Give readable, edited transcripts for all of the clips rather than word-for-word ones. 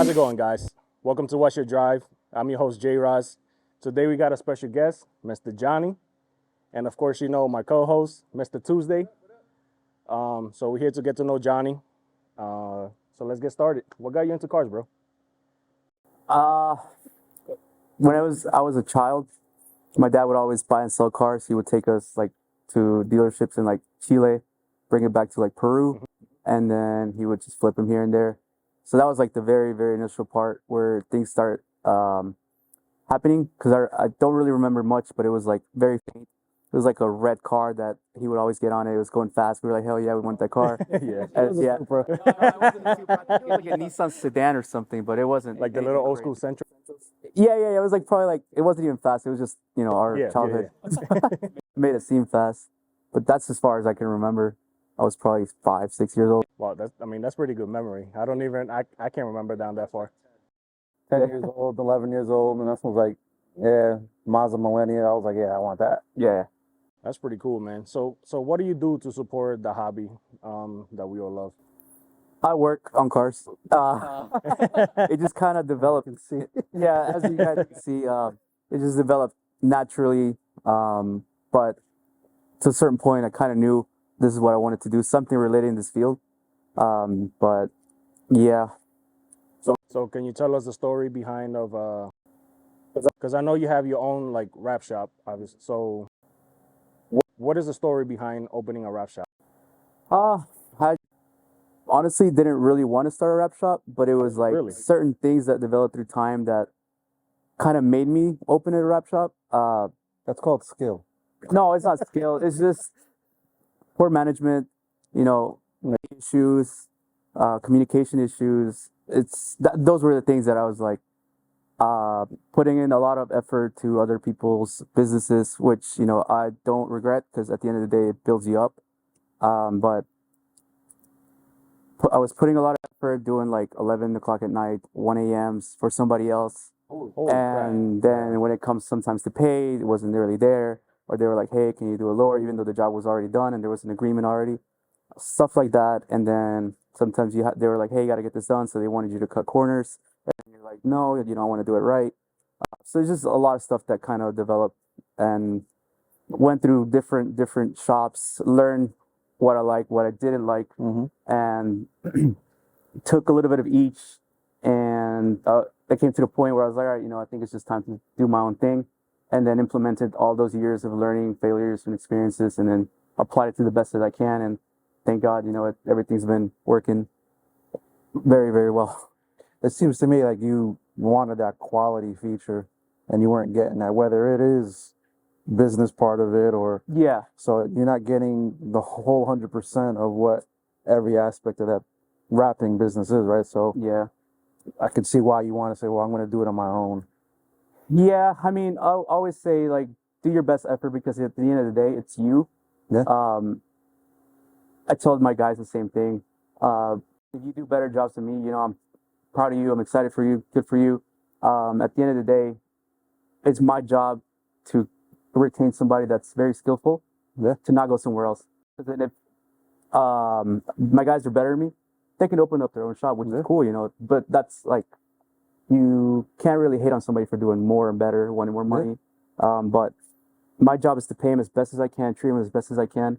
How's it going, guys? Welcome to What's Your Drive. I'm your host, RodZ. Today we got a special guest, Mr. Jhonny, and of course, you know my co-host, Mr. Tuesday. So we're here to get to know Jhonny. So let's get started. What got you into cars, bro? Uh, when I was a child, my dad would always buy and sell cars. He would take us like to dealerships in like Chile, bring it back to like Peru, and then he would just flip them here and there. So that was like the very, very initial part where things start happening. Because I don't really remember much, but it was like very faint. It was like a red car that he would always get on. It was going fast. We were like, hell yeah, we want that car. Yeah. Yeah. It wasn't like a Nissan sedan or something, but it wasn't Like the little old school Sentra? Yeah. It was like probably like, it wasn't even fast. It was just, our Yeah, childhood made it seem fast. But that's as far as I can remember. I was probably 5, 6 years old. Wow, that's pretty good memory. I can't remember down that far. 10 years old, 11 years old, and that's was like, yeah, Mazda Millennia. I was like, yeah, I want that. Yeah. That's pretty cool, man. So what do you do to support the hobby that we all love? I work on cars. It just kind of developed. Yeah, as you guys can see, it just developed naturally. But to a certain point, I kind of knew this is what I wanted to do, something related in this field. But yeah. So can you tell us the story behind of because I know you have your own like wrap shop, obviously. So what is the story behind opening a wrap shop? I honestly didn't really want to start a wrap shop, but it was like Really? certain things that developed through time that kind of made me open a wrap shop. That's called skill. No, it's not skill. It's just poor management, issues, communication issues. Those were the things that I was like putting in a lot of effort to other people's businesses, which, I don't regret because at the end of the day, it builds you up. But I was putting a lot of effort doing like 11 o'clock at night, 1 a.m.s for somebody else. And then when it comes sometimes to pay, it wasn't really there. Or they were like, hey, can you do a lower, even though the job was already done and there was an agreement already. Stuff like that. And then sometimes they were like, hey, you got to get this done. So they wanted you to cut corners. And you're like, no, I want to do it right. So it's just a lot of stuff that kind of developed and went through different shops, learned what I like, what I didn't like, and took a little bit of each. And I came to the point where I was like, all right, I think it's just time to do my own thing. And then implemented all those years of learning, failures, and experiences, and then applied it to the best that I can. And thank God, everything's been working very, very well. It seems to me like you wanted that quality feature and you weren't getting that, whether it is business part of it or... Yeah. So you're not getting the whole 100% of what every aspect of that wrapping business is, right? So yeah, I can see why you want to say, well, I'm going to do it on my own. Yeah, I mean, I'll always say, like, do your best effort because at the end of the day, it's you. Yeah. I told my guys the same thing. If you do better jobs than me, I'm proud of you. I'm excited for you. Good for you. At the end of the day, it's my job to retain somebody that's very skillful, to not go somewhere else. Because if my guys are better than me, they can open up their own shop, which is cool, But that's like, you can't really hate on somebody for doing more and better, wanting more money. But my job is to pay them as best as I can, treat them as best as I can,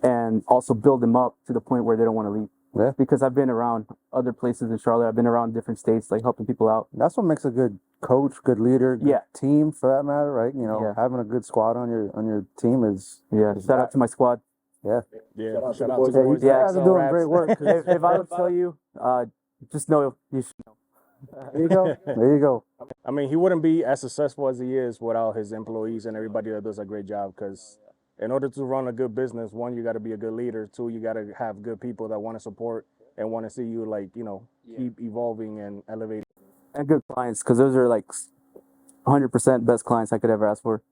and also build them up to the point where they don't want to leave. Yeah. Because I've been around other places in Charlotte. I've been around different states, like helping people out. That's what makes a good coach, good leader, good team for that matter, right? Having a good squad on your team is... Yeah, shout out to my squad. Yeah. Shout out to the boys. You guys are doing great work. If I don't tell you, just know you should know. There you go. There you go. I mean, he wouldn't be as successful as he is without his employees and everybody that does a great job. Because in order to run a good business, one, you got to be a good leader. Two, you got to have good people that want to support and want to see you, like, keep evolving and elevating. And good clients, because those are like 100% best clients I could ever ask for.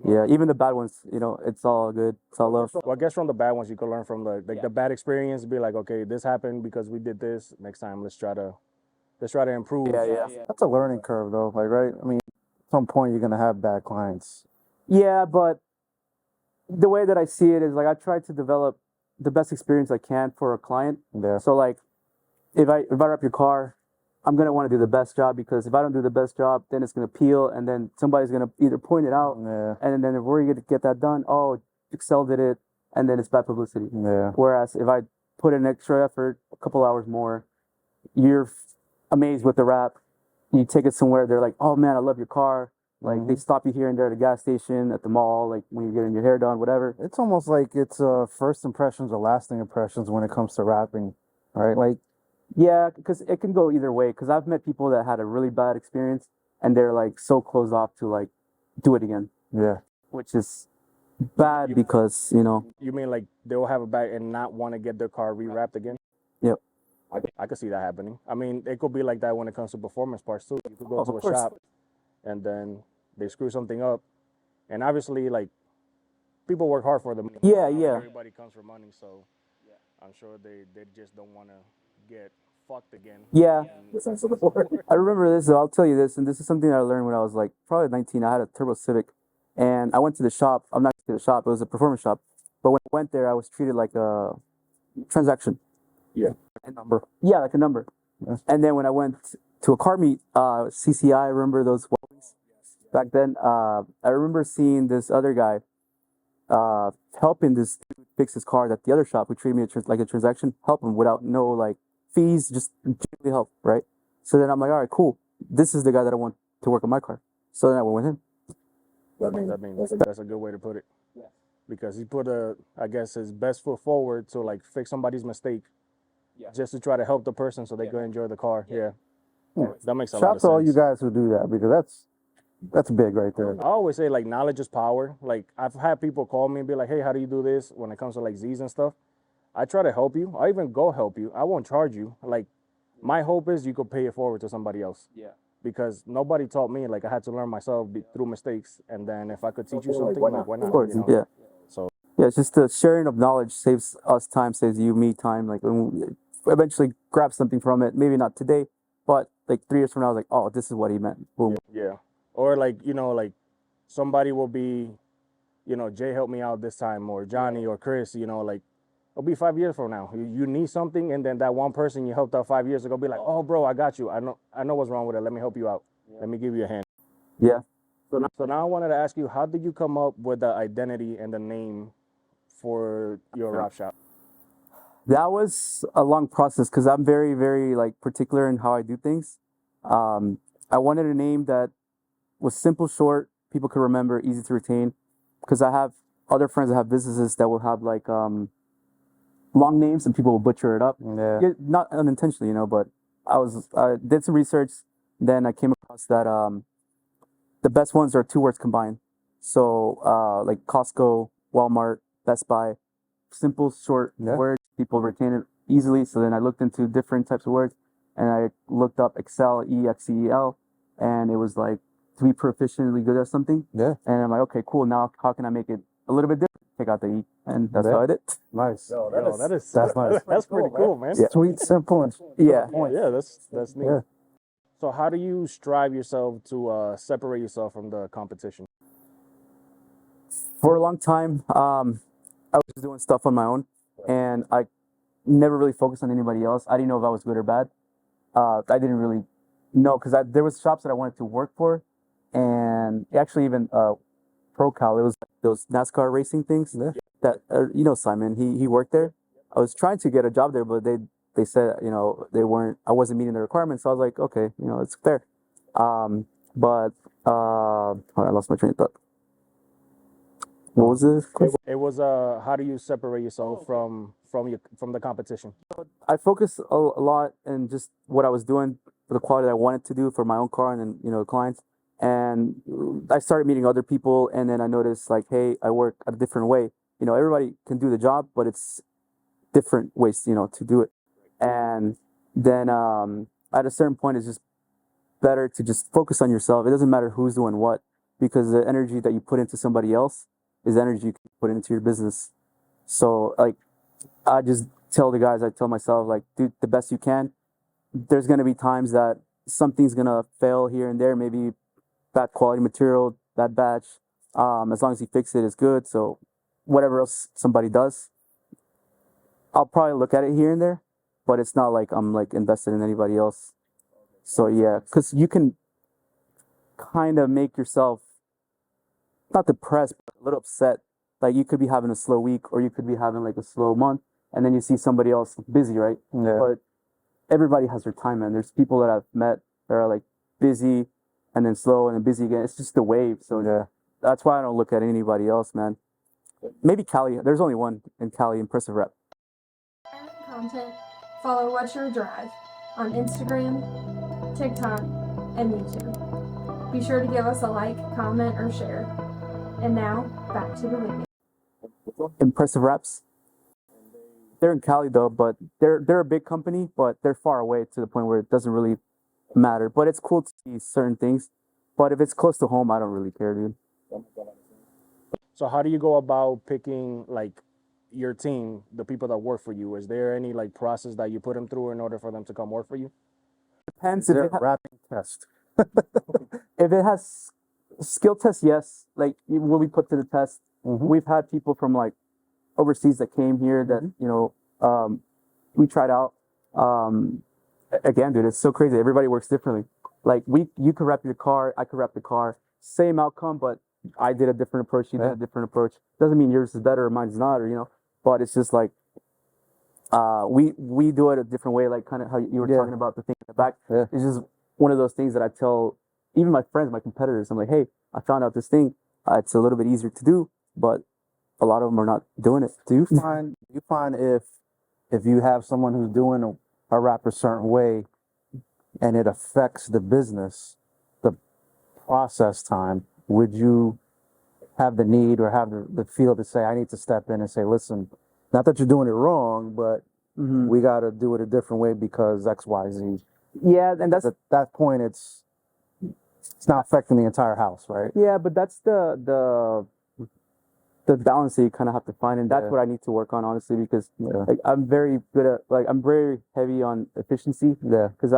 Yeah, even the bad ones, it's all good. It's all love. Well, I guess from the bad ones, you could learn from the bad experience. Be like, okay, this happened because we did this. Next time, let's try to improve. Yeah. That's a learning curve, though. Like, right? I mean, at some point, you're gonna have bad clients. Yeah, but the way that I see it is like I try to develop the best experience I can for a client. Yeah. So like, if I wrap your car, I'm gonna want to do the best job, because if I don't do the best job, then it's gonna peel, and then somebody's gonna either point it out, and then if we're gonna get that done, oh, Excel did it, and then it's bad publicity. Yeah. Whereas if I put in extra effort, a couple hours more, you're amazed with the wrap. You take it somewhere, they're like, oh man, I love your car. Like they stop you here and there at a gas station, at the mall, like when you're getting your hair done, whatever. It's almost like it's first impressions or lasting impressions when it comes to rapping, right? Like, Yeah, because it can go either way. Because I've met people that had a really bad experience and they're like so closed off to like do it again, yeah, which is bad because, you know. You mean like they'll have a bag and not want to get their car rewrapped again? Yep. I could see that happening. I mean, it could be like that when it comes to performance parts too. You could go Of to a course. shop and then they screw something up, and obviously, like, people work hard for them. Yeah, Not yeah. Everybody comes for money, so I'm sure they just don't want to get fucked again. Yeah. I remember this, I'll tell you this, and this is something that I learned when I was like probably 19. I had a Turbo Civic, and I went to the shop. I'm not to the shop, it was a performance shop. But when I went there, I was treated like a transaction. Yeah. A number. Yeah, like a number. Yes. And then when I went to a car meet, CCI, I remember those back then. I remember seeing this other guy helping this dude fix his car at the other shop, who treated me like a transaction, help him without no like fees, just genuinely help, right? So then I'm like, all right, cool. This is the guy that I want to work on my car. So then I went with him. I mean, that's a good way to put it. Yeah. Because he put I guess his best foot forward to like fix somebody's mistake. Yeah. Just to try to help the person so they can enjoy the car. Yeah. That makes a lot shout of out sense. to all you guys who do that, because that's big right there. I always say like knowledge is power. Like I've had people call me and be like, hey, how do you do this when it comes to like Z's and stuff? I try to help you. I even go help you. I won't charge you. Like my hope is you could pay it forward to somebody else. Yeah. Because nobody taught me. Like I had to learn myself through mistakes. And then if I could teach you something, like why not? Of course, you know? yeah. So yeah, it's just the sharing of knowledge saves us time, saves you me time. Like when we eventually grab something from it, maybe not today, but like 3 years from now, I was like, oh, this is what he meant. Boom. Yeah. Or like, like somebody will be, Jay helped me out this time, or Jhonny or Chris, like it'll be 5 years from now. You need something, and then that one person you helped out 5 years ago be like, oh, bro, I got you. I know what's wrong with it. Let me help you out. Let me give you a hand. Yeah. So now I wanted to ask you, how did you come up with the identity and the name for your wrap shop? That was a long process because I'm very, very like particular in how I do things. I wanted a name that was simple, short, people could remember, easy to retain. Because I have other friends that have businesses that will have like long names and people will butcher it up. Yeah. Not unintentionally, but I did some research. Then I came across that the best ones are 2 words combined. So like Costco, Walmart, Best Buy, simple, short words, people retain it easily. So then I looked into different types of words, and I looked up Excel, EXCEL, and it was like to be proficiently good at something. Yeah. And I'm like, okay, cool. Now how can I make it a little bit different? Take out the E, and that's how I did. Nice. That's nice. That's pretty cool, man. Yeah. Sweet, simple, and Yeah. Yeah, that's neat. Yeah. So how do you strive yourself to separate yourself from the competition? For a long time, I was doing stuff on my own, and I never really focused on anybody else. I didn't know if I was good or bad. I didn't really know, because there was shops that I wanted to work for, and actually even ProCal, it was those NASCAR racing things that Simon, he worked there. I was trying to get a job there, but they said I wasn't meeting the requirements. So I was like, okay, it's fair. But I lost my train of thought. What was this question? It was how do you separate yourself from the competition? I focused a lot in just what I was doing for the quality that I wanted to do for my own car and then clients. And I started meeting other people, and then I noticed like, hey, I work a different way. Everybody can do the job, but it's different ways, to do it. And then at a certain point, it's just better to just focus on yourself. It doesn't matter who's doing what, because the energy that you put into somebody else is energy you can put into your business. So like, I just tell the guys, I tell myself, like, do the best you can. There's going to be times that something's going to fail here and there, maybe bad quality material, bad batch. As long as you fix it, it's good. So whatever else somebody does, I'll probably look at it here and there, but it's not like I'm like invested in anybody else. So yeah, because you can kind of make yourself not depressed, but a little upset. Like you could be having a slow week, or you could be having like a slow month, and then you see somebody else busy, right? Yeah. But everybody has their time, man. There's people that I've met that are like busy and then slow and then busy again. It's just the wave. So Yeah. that's why I don't look at anybody else, man. Maybe Cali. There's only one in Cali, Impressive Rep. Content, follow What's Your Drive on Instagram, TikTok, and YouTube. Be sure to give us a like, comment, or share. And now, back to the video. Impressive Reps. They're in Cali though, but they're a big company, but they're far away to the point where it doesn't really matter. But it's cool to see certain things. But if it's close to home, I don't really care, dude. So how do you go about picking like your team, the people that work for you? Is there any like process that you put them through in order for them to come work for you? Depends Is if there it, a wrapping test? if it has skill test, yes. Like when we put to the test, we've had people from like overseas that came here that you know we tried out. Again, dude, it's so crazy. Everybody works differently. Like you could wrap your car, I could wrap the car, same outcome, but I did a different approach. You did a different approach. Doesn't mean yours is better or mine's not, or you know. But it's just like we do it a different way. Like kind of how you were talking about the thing in the back. Yeah. It's just one of those things that I tell even my friends, my competitors. I'm like, hey, I found out this thing. It's a little bit easier to do, but a lot of them are not doing it. Do you find if you have someone who's doing a wrap a certain way and it affects the business, the process time, would you have the need or have the feel to say, I need to step in and say, listen, not that you're doing it wrong, but we got to do it a different way because X, Y, Z. Yeah, and that's At that point, it's not affecting the entire house, right? yeah, but that's the balance that you kind of have to find, and that's what I need to work on, honestly, because like I'm very good at I'm very heavy on efficiency. Yeah. Because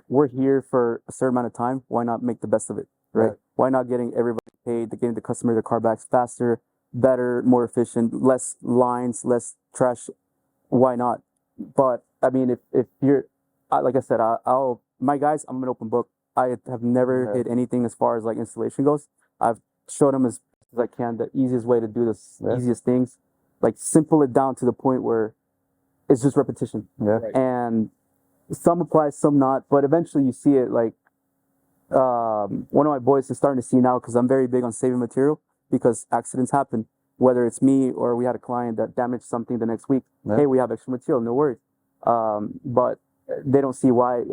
we're here for a certain amount of time. Why not make the best of it, right? Why not getting everybody paid, getting the customer their car back faster, better, more efficient, less lines, less trash. Why not? But I mean, if you're like I said, I'll my guys, I'm an open book. I have never hit anything as far as like installation goes. I've showed them as I can the easiest way to do this, easiest things, like simple it down to the point where it's just repetition. Yeah. And some apply, some not, but eventually you see it. Like one of my boys is starting to see now, because I'm very big on saving material, because accidents happen, whether it's me or we had a client that damaged something the next week. Hey, we have extra material, no worries. But they don't see why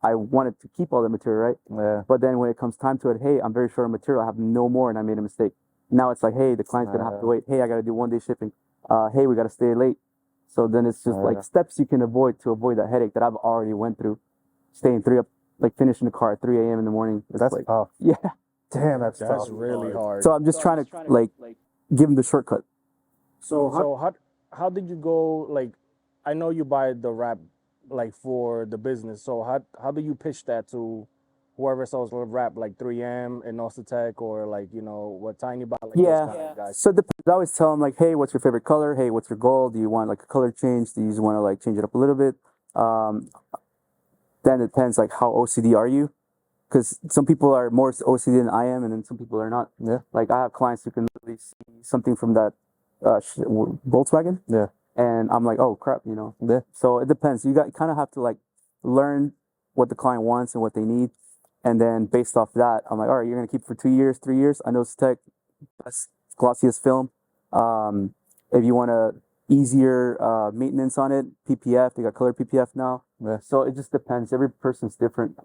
I wanted to keep all the material, right? But then when it comes time to it, hey, I'm very short on material, I have no more, and I made a mistake. Now it's like, hey, the client's gonna have to wait. Hey, I gotta do 1 day shipping. Hey, we gotta stay late. So then it's just like steps you can avoid to avoid that headache that I've already went through. Staying finishing the car at 3 a.m. in the morning. That's like, tough. yeah. Damn, that's tough. really hard. So I'm just trying to like give them the shortcut. So how did you go? Like, I know you buy the wrap like for the business. So how do you pitch that to whoever sells the wrap, like 3M and Tech, or like what Tiny buy? Like those kind of guys? So it depends. I always tell them like, hey, what's your favorite color? Hey, what's your goal? Do you want like a color change? Do you just want to like change it up a little bit? Then it depends like how OCD are you? Because some people are more OCD than I am, and then some people are not. Yeah. Like I have clients who can literally see something from that Volkswagen. Yeah. And I'm like, oh crap, Yeah. So it depends. You kind of have to like learn what the client wants and what they need, and then based off that, I'm like, all right, you're gonna keep it for 2 years, 3 years. I know Tech, best glossiest film. If you want a easier maintenance on it, PPF, they got color PPF now. Yeah. So it just depends. Every person's different.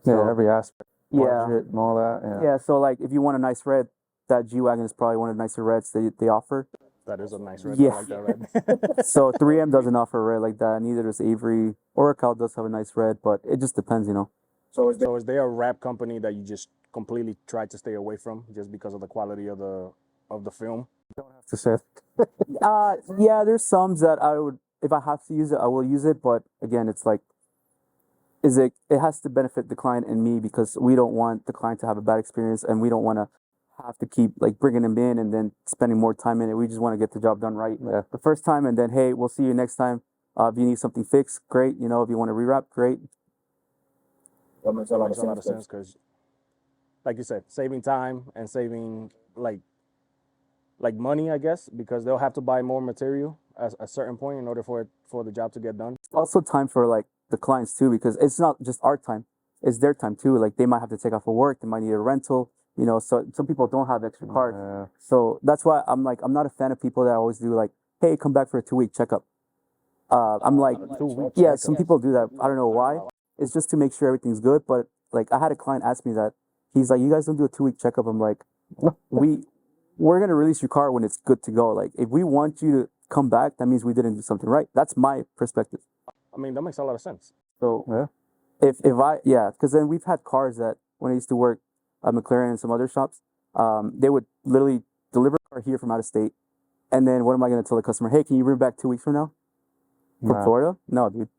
So, every aspect. Yeah. Budget and all that. Yeah. So like, if you want a nice red, that G-Wagon is probably one of the nicer reds they offer. That is a nice red. Yeah. I like that red. So 3M doesn't offer a red like that. Neither does Avery. Oracle does have a nice red, but it just depends, So is there a wrap company that you just completely try to stay away from just because of the quality of the film? To say. Yeah, there's some that I would, if I have to use it, I will use it. But again, it's like, it has to benefit the client and me, because we don't want the client to have a bad experience, and we don't want to have to keep like bringing them in and then spending more time in it. We just want to get the job done right the first time, and then, hey, we'll see you next time. If you need something fixed, great. If you want to rewrap, great. That makes That makes a lot of sense because, like you said, saving time and saving like money, I guess, because they'll have to buy more material at a certain point in order for the job to get done. Also time for like the clients too, because it's not just our time, it's their time too. Like they might have to take off of work, they might need a rental, you know, so some people don't have extra cars. So that's why I'm not a fan of people that always do like, hey, come back for a 2-week checkup. I'm like, 2 week yeah, checkup. some people do that. I don't know why. It's just to make sure everything's good. But like I had a client ask me that. He's like, you guys don't do a 2-week checkup. I'm like, we're gonna release your car when it's good to go. Like if we want you to come back, that means we didn't do something right. That's my perspective. I mean, that makes a lot of sense. So Yeah. because then we've had cars that when I used to work at McLaren and some other shops, they would literally deliver a car here from out of state, and then what am I gonna tell the customer? Hey, can you bring it back 2 weeks from now from Nah. Florida? No, dude.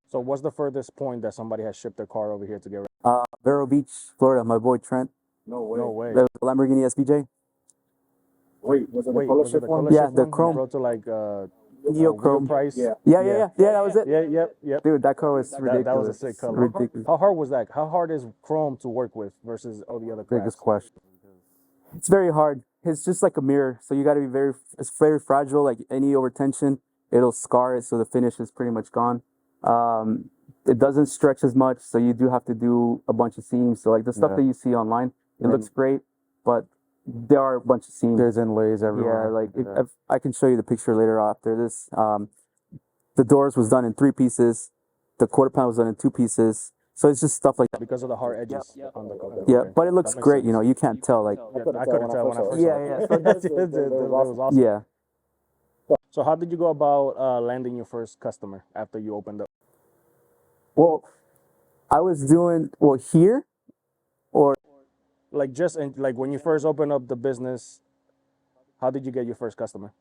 So what's the furthest point that somebody has shipped their car over here to get ready? Vero Beach, Florida. My boy Trent. No way. That was a Lamborghini SVJ. Wait, was it Wait, the color was it shift the one? color Yeah, shift the one? chrome. Brought to like Neo wheel Chrome. price. Yeah. Yeah, that was it. Yep. Dude, that car was ridiculous. That was a sick color. Ridiculous. How hard was that? How hard is chrome to work with versus all the other Biggest crafts? question. It's very hard. It's just like a mirror, so you got to be it's very fragile. Like any overtension, it'll scar it, so the finish is pretty much gone. It doesn't stretch as much, so you do have to do a bunch of seams. So like the stuff Yeah. that you see online, it looks great, but there are a bunch of seams. There's inlays everywhere. Yeah, like if I can show you the picture later after this. The doors was done in 3 pieces. The quarter panel was done in 2 pieces. So it's just stuff like that. Because of the hard edges on the cover. Yeah, Okay. but it looks That makes great. sense. You know, you can't tell. Like, Yeah, I couldn't tell when I first saw it. yeah. So That was awesome. yeah. So how did you go about landing your first customer after you opened up? Well, I was doing here, or Like like when you first opened up the business, how did you get your first customer?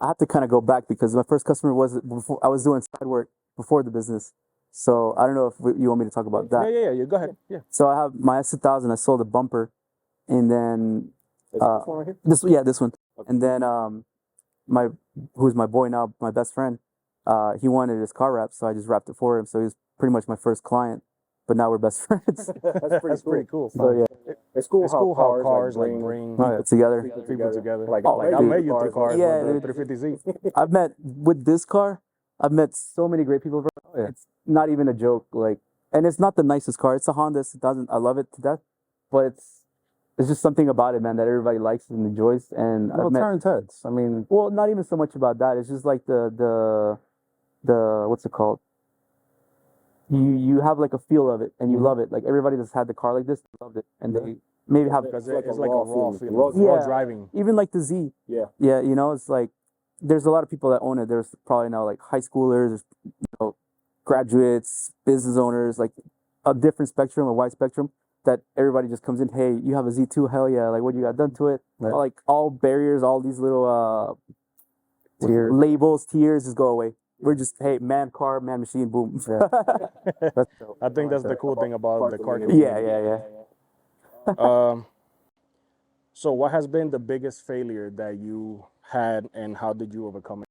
I have to kind of go back because my first customer was before I was doing side work before the business. So I don't know if you want me to talk about that. Yeah. Go ahead. Yeah. So I have my S2000. I sold a bumper, and then this one, and then who's my boy now, my best friend. He wanted his car wrapped, so I just wrapped it for him. So he was pretty much my first client, but now we're best friends. That's pretty cool. So yeah, It's cool how cars like bring people together. people together. Like, Like I dude. met you through cars Yeah, with dude. the 350Z. I've met with this car. I've met so many great people. Bro. yeah. It's not even a joke. Like, and it's not the nicest car. It's a Honda S2000. I love it to death, but it's just something about it, man, that everybody likes and enjoys. And Well, I've met, turns heads. I mean, well, not even so much about that. It's just like the what's it called? You have like a feel of it and you love it. Like everybody that's had the car like this loved it, and they maybe have Because it's like a raw feeling. Yeah. Raw driving. even like the Z. Yeah. Yeah, you know, it's like there's a lot of people that own it. There's probably now like high schoolers, graduates, business owners, like a different spectrum, a wide spectrum. That everybody just comes in. Hey, you have a Z2? Hell yeah! Like what you got done to it? Yeah. Like all barriers, all these little Tiers. labels, tiers, just go away. We're just hey, man, car, man, machine, boom. Yeah. That's dope. I think that's the cool thing about the car community. yeah. So what has been the biggest failure that you had and how did you overcome it?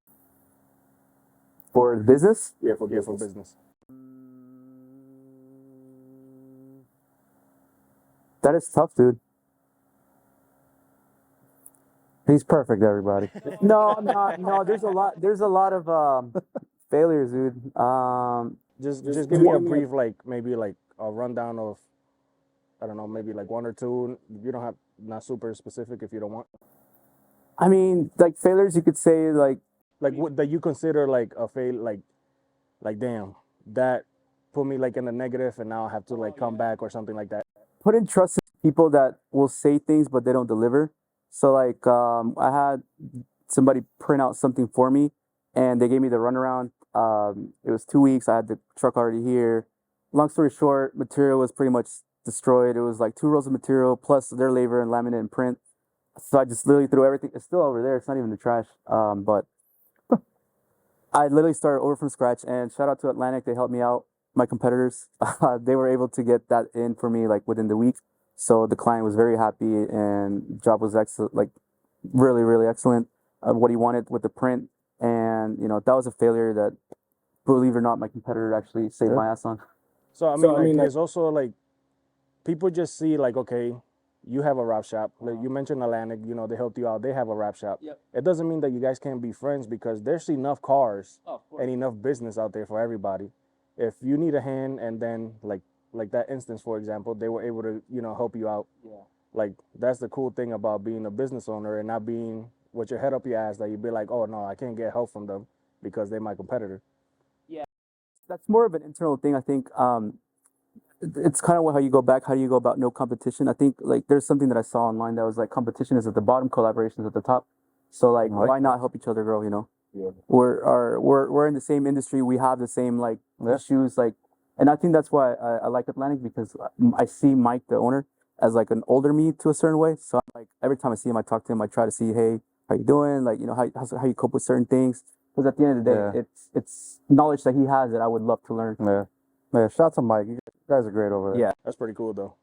For business, Yeah, for business. that is tough, dude. He's perfect, everybody. No, I'm not. No, there's a lot of failures, dude. Just give me a brief, like maybe like a rundown of, I don't know, maybe like 1 or 2. You don't have, not super specific if you don't want. I mean, like failures, you could say like Like what that you consider like a fail, like damn, that put me like in the negative and now I have to like come back or something like that. put in trust in people that will say things but they don't deliver. So like I had somebody print out something for me and they gave me the runaround. It was 2 weeks. I had the truck already here. Long story short, material was pretty much destroyed. It was like 2 rolls of material plus their labor and laminate and print. So I just literally threw everything. It's still over there. It's not even the trash. But I literally started over from scratch, and shout out to Atlantic. They helped me out. My competitors, they were able to get that in for me like within the week. So the client was very happy, and job was excellent, like really, really excellent. What he wanted with the print, and you know that was a failure that, believe it or not, my competitor actually saved my ass on. So I mean, like, it's also like people just see like, okay, you have a wrap shop. Like you mentioned Atlantic, you know, they helped you out. They have a wrap shop. Yep. It doesn't mean that you guys can't be friends because there's enough cars and enough business out there for everybody. If you need a hand, and then like that instance, for example, they were able to, you know, help you out. Yeah. Like that's the cool thing about being a business owner and not being with your head up your ass that you'd be like, oh no, I can't get help from them because they're my competitor. That's more of an internal thing, I think. It's kind of how you go back. How do you go about no competition? I think like there's something that I saw online that was like competition is at the bottom, collaboration is at the top. So like, why not help each other grow? You know, we're in the same industry. We have the same like issues. Like, and I think that's why I like Atlantic, because I see Mike, the owner, as like an older me to a certain way. So I'm like every time I see him, I talk to him. I try to see, hey, how you doing? Like, you know, how you cope with certain things. Because at the end of the day, it's knowledge that he has that I would love to learn. Yeah. Shout out to Mike. You guys are great over there. Yeah. That's pretty cool though.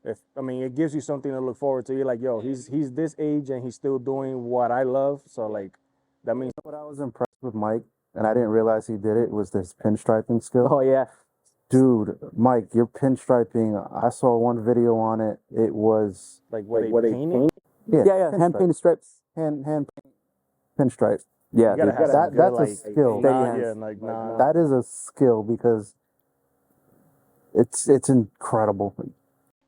It gives you something to look forward to. You're like, yo, he's this age and he's still doing what I love. So like, that means. What I was impressed with Mike, and I didn't realize he did it, was this pinstriping skill. Oh yeah. Dude, Mike, your pinstriping, I saw one video on it. It was like what they paint? Yeah. Hand painted stripes. Hand paint pinstripe. Yeah, You gotta have some that's good, a skill. That is a skill because it's incredible.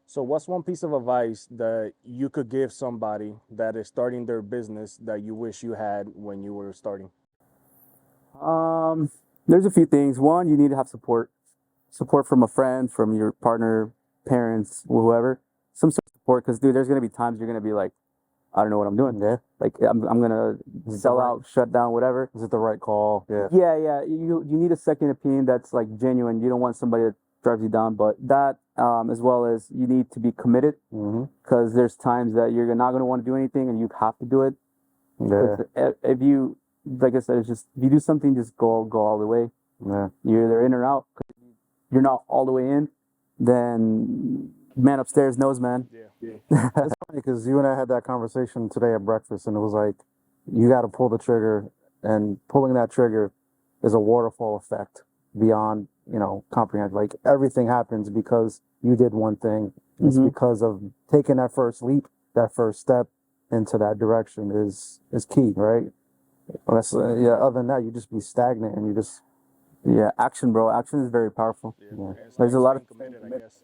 So what's one piece of advice that you could give somebody that is starting their business that you wish you had when you were starting? There's a few things. One, you need to have support from a friend, from your partner, parents, whoever. Some sort of support, because dude, there's gonna be times you're gonna be like, I don't know what I'm doing. Yeah. Like I'm gonna sell out, shut down, whatever. Is it the right call? Yeah. Yeah. You need a second opinion that's like genuine. You don't want somebody that drives you down, but that as well as you need to be committed, because there's times that you're not gonna want to do anything and you have to do it. Yeah. If you, like I said, it's just if you do something, just go all the way. Yeah. You're either in or out. If you're not all the way in, then man upstairs knows, man. Yeah. It's funny because you and I had that conversation today at breakfast, and it was like, you got to pull the trigger, and pulling that trigger is a waterfall effect beyond, comprehension. Like everything happens because you did one thing. It's because of taking that first leap, that first step into that direction is key, right? Unless, other than that, you just be stagnant and you just. Yeah, action, bro. Action is very powerful. Yeah. There's a lot of committed, I guess.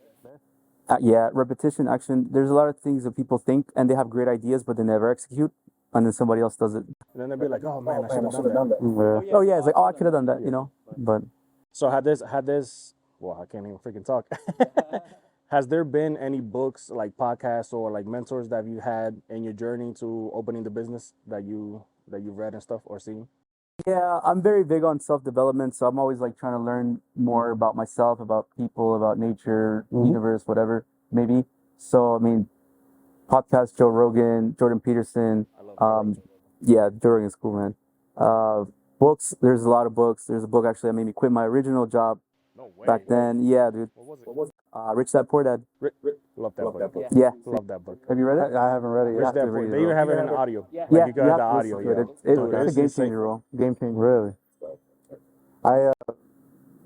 repetition, action. There's a lot of things that people think and they have great ideas, but they never execute, and then somebody else does it. And then they'll be like, oh man, I should have done that. Yeah. Oh yeah, it's like, oh, I could have done that, But So had this. Well, I can't even freaking talk. Has there been any books, like podcasts or like mentors that you had in your journey to opening the business that you've read and stuff or seen? yeah, I'm very big on self-development, so I'm always like trying to learn more about myself, about people, about nature, universe, whatever, maybe. So, I mean, podcast, Joe Rogan, Jordan Peterson. I love Yeah, Joe Rogan's cool, man. Books, there's a lot of books. There's a book actually that made me quit my original job No way. back then. Yeah, dude. What was it? Rich Dad Poor Dad. Love that book. Yeah. Love that book. Have you read it? I haven't read it Rich yet. Dad to Poor. read They it, even bro. have it in audio. Yeah, Like you you got the have to audio. listen to Yeah. it. Dude, It's a it's game insane. changer, bro. Game changer. Really?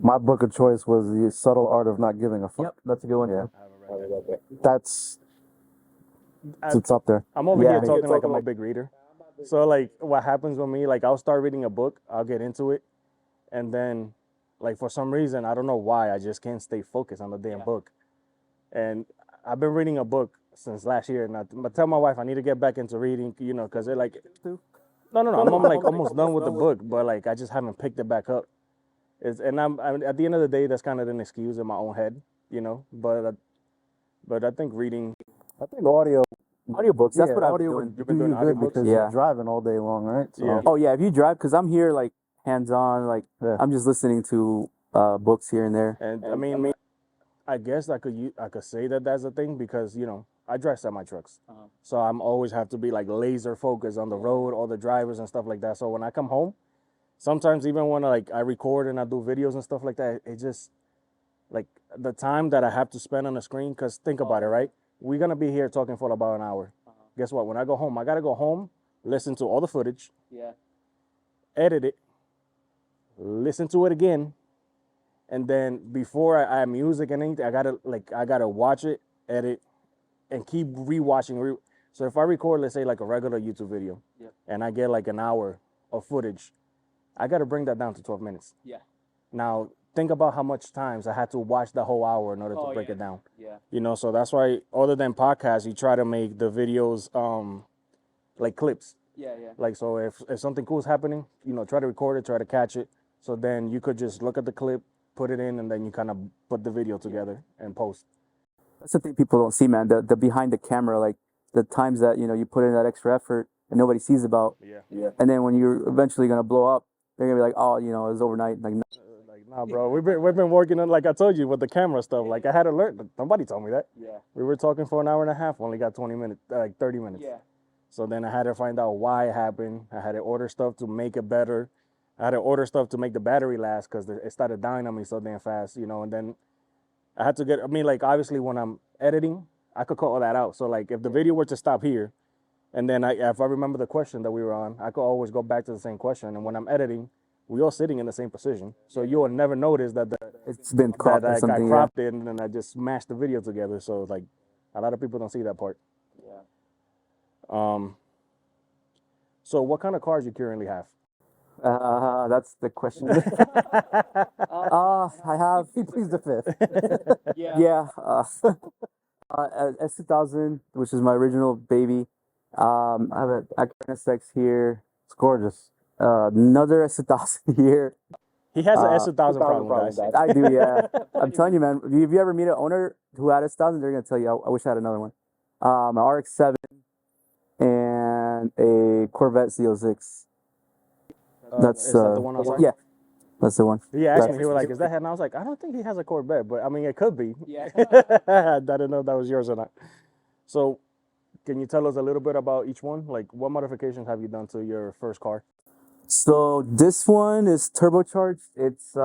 My book of choice was The Subtle Art of Not Giving a Fuck. Yep, that's a good one. Yeah. I haven't read that. That's it's up there. I'm over Yeah. here talking like I'm a big reader. So like what happens with me, like I'll start reading a book, I'll get into it, and then like for some reason, I don't know why, I just can't stay focused on the damn book. And I've been reading a book since last year, and I tell my wife I need to get back into reading, because they're like, no, I'm like almost done with the book, but like I just haven't picked it back up. I'm at the end of the day, that's kind of an excuse in my own head, but I think reading. I think audiobooks. Audiobooks, that's what I've been audio doing. would been do doing you good audiobooks? because Yeah. you're driving all day long, right? So, Yeah. Oh yeah, if you drive, because I'm here like hands-on, like I'm just listening to books here and there. And I mean, I guess I could say that that's a thing because I drive semi trucks, so I'm always have to be like laser focused on the road, all the drivers and stuff like that. So when I come home, sometimes even when I record and I do videos and stuff like that, it just like the time that I have to spend on the screen. Because think about it, right? We're gonna be here talking for about an hour. Guess what? When I go home, I gotta go home, listen to all the footage, edit it, listen to it again, and then before I add music and anything, I gotta watch it, edit, and keep rewatching. So if I record, let's say like a regular YouTube video, and I get like an hour of footage, I gotta bring that down to 12 minutes. Yeah. Now think about how much times I had to watch the whole hour in order to break it down. Yeah. You know, so that's why other than podcasts, you try to make the videos like clips. Yeah. Like, so if something cool is happening, you know, try to record it, try to catch it. So then you could just look at the clip, put it in, and then you kind of put the video together and post. That's the thing people don't see, man. The behind the camera, like the times that, you know, you put in that extra effort and nobody sees about. Yeah. And then when you're eventually going to blow up, they're going to be like, oh, you know, it was overnight. Like, Like, nah, bro, we've been working on, like I told you, with the camera stuff. Like, I had to learn. Nobody told me that. yeah. We were talking for an hour and a half, only got 20 minutes, like 30 minutes. So then I had to find out why it happened. I had to order stuff to make it better. I had to order stuff to make the battery last because it started dying on me so damn fast, you know. And then I had to get, I mean, like, obviously when I'm editing, I could cut all that out. So, like, if the video were to stop here, and then if I remember the question that we were on, I could always go back to the same question. And when I'm editing, we all sitting in the same position. So you will never notice that It's been cropped that or I something. cropped it and then I just smashed the video together. So, like, a lot of people don't see that part. So what kind of cars you currently have? That's the question. I have. Please the fifth. Yeah. S2000, which is my original baby. I have an Acura NSX here. It's gorgeous. Another S2000 here. He has an S1000 problem, guys. I do, yeah. I'm telling you, man. If you ever meet an owner who had a S1000, they're gonna tell you, I wish I had another one. An RX-7 and a Corvette Z06. That's Is that the one outside? yeah. That's the one. He asked me, he was like, is that him? And I was like, I don't think he has a Corvette, but I mean, it could be. Yeah. I didn't know if that was yours or not. So, can you tell us a little bit about each one? Like, what modifications have you done to your first car? So this one is turbocharged. It's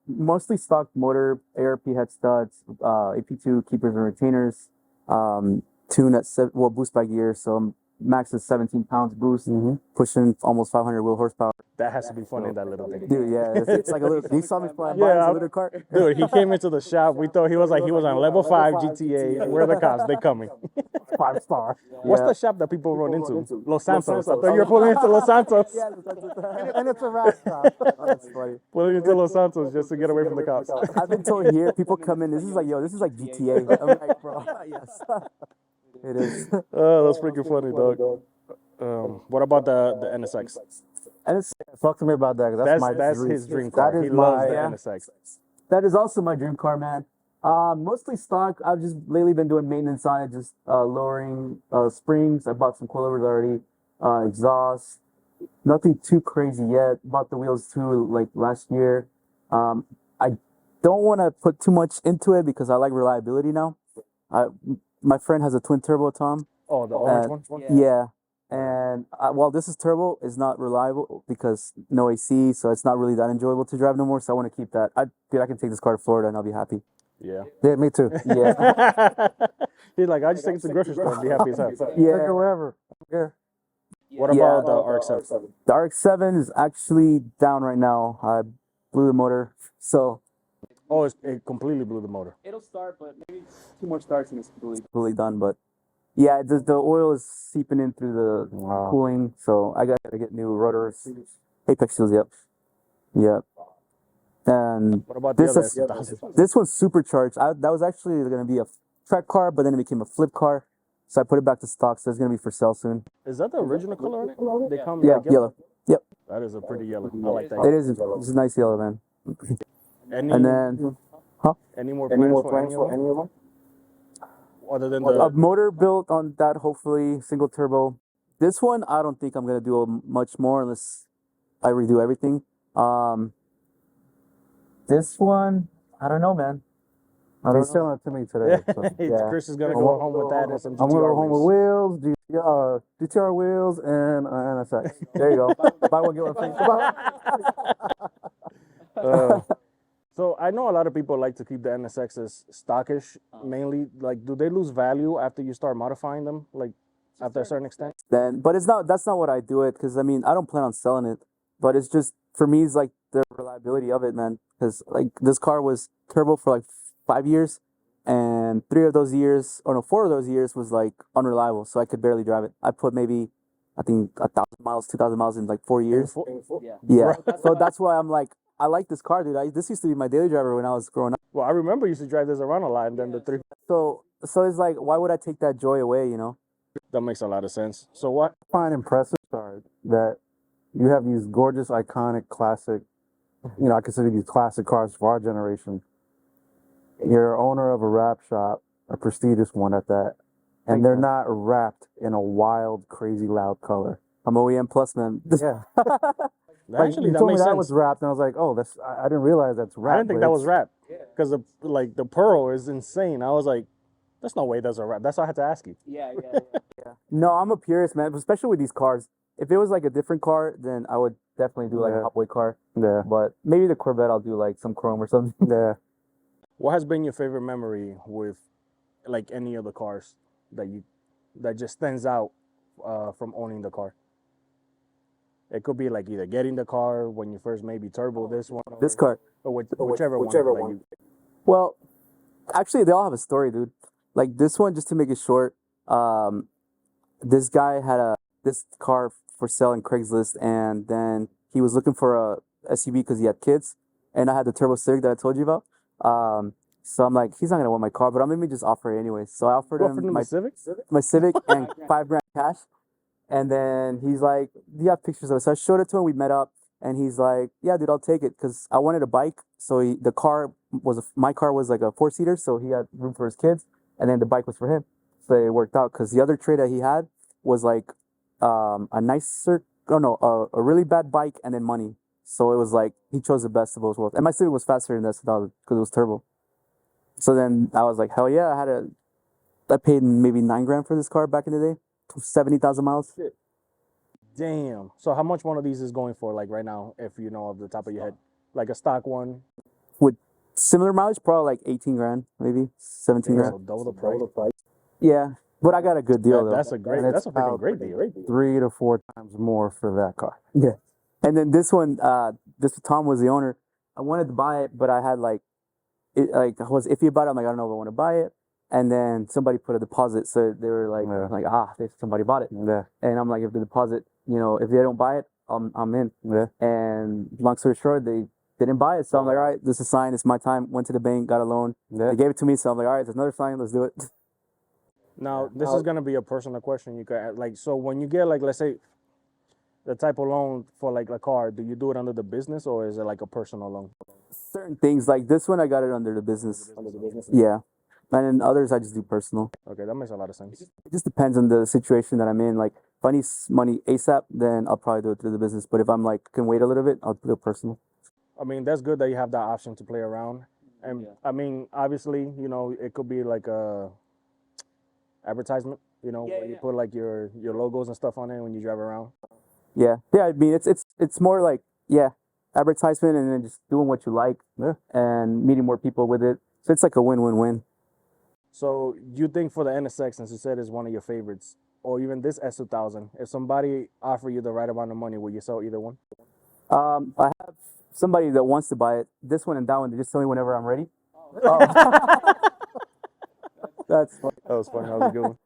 mostly stock motor, ARP head studs, AP2 keepers and retainers, tune at boost by gear. So max is 17 pounds boost, pushing almost 500 wheel horsepower. That has to be funny, that little thing. Dude, yeah, it's like a little. You saw me flying by. Yeah, It's a little car. Dude, he came into the shop. We thought he was on level 5 GTA. Where are the cops? They coming. 5-star. What's the shop that people run into? Los Santos. I thought you were pulling into Los Santos. And it's a wrap shop. That's funny. Pulling into Los Santos just to get away from the cops. I've been told here, people come in. This is like GTA. I'm like, bro, yes, it is. Oh, that's freaking funny, dog. What about the NSX? And it's Talk to me about that. 'Cause That's dream. his dream car. That is He loves the my- NSX. That is also my dream car, man. Mostly stock. I've just lately been doing maintenance on it, just lowering springs. I bought some coilovers already, exhaust. Nothing too crazy yet. Bought the wheels too, like last year. I don't want to put too much into it because I like reliability now. My friend has a twin turbo, Tom. Oh, the orange one? Yeah. And while this is turbo, it's not reliable because no AC, so it's not really that enjoyable to drive no more. So I want to keep that. Dude, I can take this car to Florida and I'll be happy. Yeah. Yeah, me too. Yeah. He's like, I just take it to the grocery store and be happy as hell. Take it Yeah. wherever. Yeah. What about the RX-7? The RX-7 is actually down right now. I blew the motor, so Oh, it completely blew the motor. it'll start, but maybe 2 more starts and it's completely done. But yeah, the oil is seeping in through the cooling, so I gotta get new rotors, apex seals. Yep. And What about the this other is S1000? this one's supercharged. That was actually gonna be a track car, but then it became a flip car, so I put it back to stock. So it's gonna be for sale soon. Is that the original color on it? They come Yeah, like yellow. Yep. That is a pretty yellow. I like that. It is. It's a nice yellow, man. Any, And then any more plans for any of them? Other than a the motor built on that, hopefully single turbo. This one, I don't think I'm gonna do much more unless I redo everything. This one, I don't know, man. He's selling it to me today. So. Yeah. Chris is gonna go home with that and some GTR I'm gonna go home wheels. with wheels, GTR wheels, and NSX. There you go. Buy one, get one free. So I know a lot of people like to keep the NSXs stockish, mainly. Like, do they lose value after you start modifying them? Like, after a certain extent? But it's not. That's not what I do it because I mean I don't plan on selling it. But it's just for me, it's like the reliability. reliability of it, man. Because like this car was turbo for like 5 years, and 3 of those years, or no, 4 of those years was like unreliable, so I could barely drive it. I put maybe, I think 1,000 miles, 2,000 miles in like 4 years. Yeah. So that's why I'm like, I like this car, dude. This used to be my daily driver when I was growing up. Well, I remember you used to drive this around a lot, and then the three. So it's like, why would I take that joy away, you know? That makes a lot of sense. So what? I find impressive are that you have these gorgeous, iconic, classic, I consider these classic cars for our generation. You're owner of a wrap shop, a prestigious one at that, and they're not wrapped in a wild, crazy, loud color. I'm OEM plus, man. Yeah. Actually, you that told me makes that sense. was wrapped, and I was like, oh, I didn't realize that's wrapped. I didn't think but that was it's- wrap, because the pearl is insane. I was like, there's no way that's a wrap. That's why I had to ask you. Yeah. No, I'm a purist, man, especially with these cars. If it was like a different car, then I would definitely do like a Yeah. Hot Boy car. Yeah. But maybe the Corvette, I'll do like some chrome or something. Yeah. What has been your favorite memory with, like, any of the cars that just stands out from owning the car? It could be like either getting the car when you first maybe turbo this one, This car. or whichever one. Like, Well, actually, they all have a story, dude. Like this one, just to make it short, this guy had this car for sale on Craigslist, and then he was looking for a SUV because he had kids, and I had the Turbo Civic that I told you about. So I'm like, he's not gonna want my car, but let me just offer it anyway. So I offered him my Civic. my Civic and $5,000 cash. And then he's like, do you have pictures of it? So I showed it to him. We met up, and he's like, yeah, dude, I'll take it, because I wanted a bike. So my car was like a 4-seater, so he had room for his kids, and then the bike was for him. So it worked out, because the other trade that he had was like a really bad bike and then money. So it was like he chose the best of both worlds. And my Civic was faster than this because it was turbo. So then I was like, hell yeah, I paid maybe $9,000 for this car back in the day. 70,000 miles. Damn. So how much one of these is going for, like, right now, if you know off the top of your head, like a stock one? With similar mileage, probably like 18,000, maybe 17,000. So double the price. Yeah, but I got a good deal though. That's a And it's freaking about great deal. 3 to 4 times more for that car. Yeah. And then this one, Tom was the owner. I wanted to buy it, but I had I was iffy about it. I'm like, I don't know if I want to buy it. And then somebody put a deposit, so they were like, somebody bought it. Yeah. And I'm like, if the deposit, if they don't buy it, I'm in. Yeah. And long story short, they didn't buy it. So I'm like, all right, this is a sign. It's my time. Went to the bank, got a loan. Yeah. They gave it to me. So I'm like, all right, there's another sign. Let's do it. Now, this is gonna be a personal question. You could like, so when you get, like, let's say, the type of loan for like a car, do you do it under the business, or is it like a personal loan? Certain things like this one, I got it under the business. Yeah. And then others, I just do personal. Okay, that makes a lot of sense. It just depends on the situation that I'm in. Like, if I need money ASAP, then I'll probably do it through the business. But if I'm like, can wait a little bit, I'll do it personal. I mean, that's good that you have that option to play around. And I mean, obviously, it could be like a advertisement, where you put like your logos and stuff on it when you drive around. Yeah. Yeah. I mean, it's more like, advertisement, and then just doing what you like, and meeting more people with it. So it's like a win-win-win. So you think for the NSX, since you said it's one of your favorites, or even this S2000, if somebody offer you the right amount of money, will you sell either one? I have somebody that wants to buy it. This one and that one, they just tell me whenever I'm ready. That's funny. That was funny. How's it going?